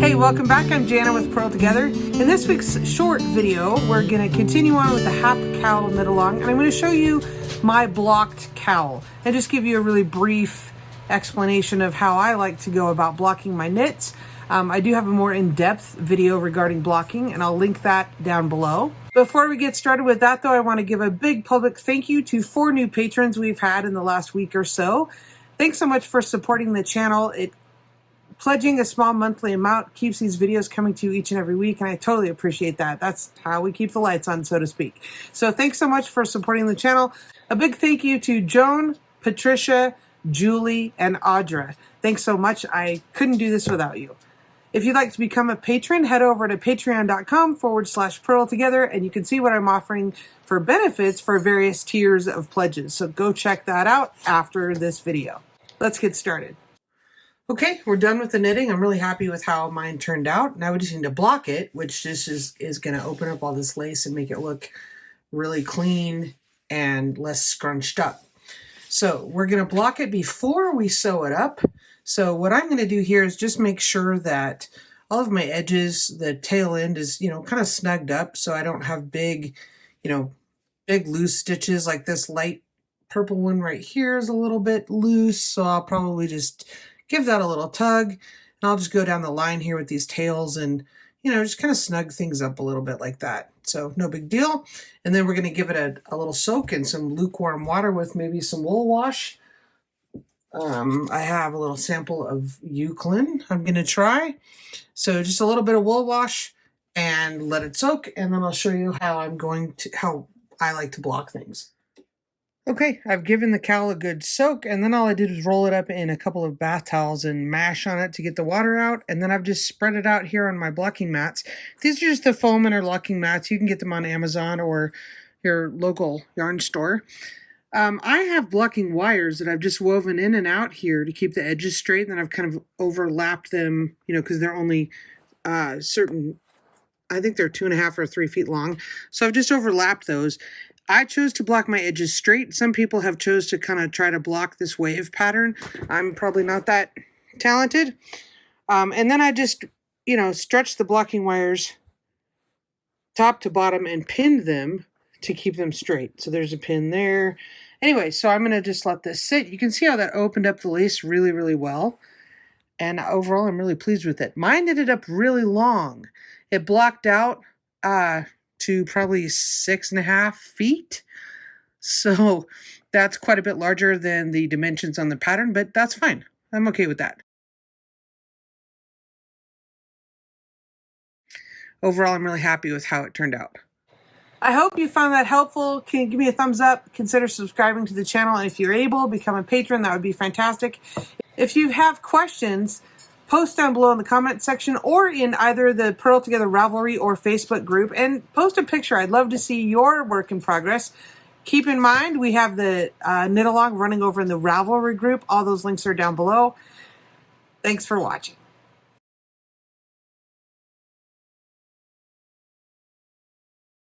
Hey, welcome back. I'm Jana with Purl Together. In this week's short video, we're going to continue on with the Hap Cowl knit along, and I'm going to show you my blocked cowl and just give you a really brief explanation of how I like to go about blocking my knits. I do have a more in-depth video regarding blocking, and I'll link that down below. Before we get started with that, though, I want to give a big public thank you to 4 new patrons we've had in the last week or so. Thanks so much for supporting the channel. Pledging a small monthly amount keeps these videos coming to you each and every week, and I totally appreciate that. That's how we keep the lights on, so to speak. So thanks so much for supporting the channel. A big thank you to Joan, Patricia, Julie, and Audra. Thanks so much. I couldn't do this without you. If you'd like to become a patron, head over to patreon.com/Purl Together, and you can see what I'm offering for benefits for various tiers of pledges. So go check that out after this video. Let's get started. Okay, we're done with the knitting. I'm really happy with how mine turned out. Now we just need to block it, which just is going to open up all this lace and make it look really clean and less scrunched up. So we're going to block it before we sew it up. So what I'm going to do here is just make sure that all of my edges, the tail end is, kind of snugged up, so I don't have big loose stitches. Like this light purple one right here is a little bit loose, so I'll probably just give that a little tug, and I'll just go down the line here with these tails and, just kind of snug things up a little bit like that. So no big deal. And then we're going to give it a little soak in some lukewarm water with maybe some wool wash. I have a little sample of Euclid I'm going to try. So just a little bit of wool wash and let it soak, and then I'll show you how I like to block things. Okay, I've given the cowl a good soak, and then all I did was roll it up in a couple of bath towels and mash on it to get the water out, and then I've just spread it out here on my blocking mats. These are just the foam interlocking mats. You can get them on Amazon or your local yarn store. I have blocking wires that I've just woven in and out here to keep the edges straight, and then I've kind of overlapped them, because they're only I think they're 2.5 or 3 feet long, so I've just overlapped those. I chose to block my edges straight. Some people have chose to kind of try to block this wave pattern. I'm probably not that talented. And then I just, stretched the blocking wires top to bottom and pinned them to keep them straight. So there's a pin there. Anyway, so I'm going to just let this sit. You can see how that opened up the lace really, really well. And overall, I'm really pleased with it. Mine ended up really long. It blocked out to probably 6.5 feet. So that's quite a bit larger than the dimensions on the pattern, but that's fine. I'm okay with that. Overall, I'm really happy with how it turned out. I hope you found that helpful. Can you give me a thumbs up? Consider subscribing to the channel, and if you're able, become a patron. That would be fantastic. If you have questions, post down below in the comment section or in either the Purl Together Ravelry or Facebook group, and post a picture. I'd love to see your work in progress. Keep in mind, we have the knit along running over in the Ravelry group. All those links are down below. Thanks for watching.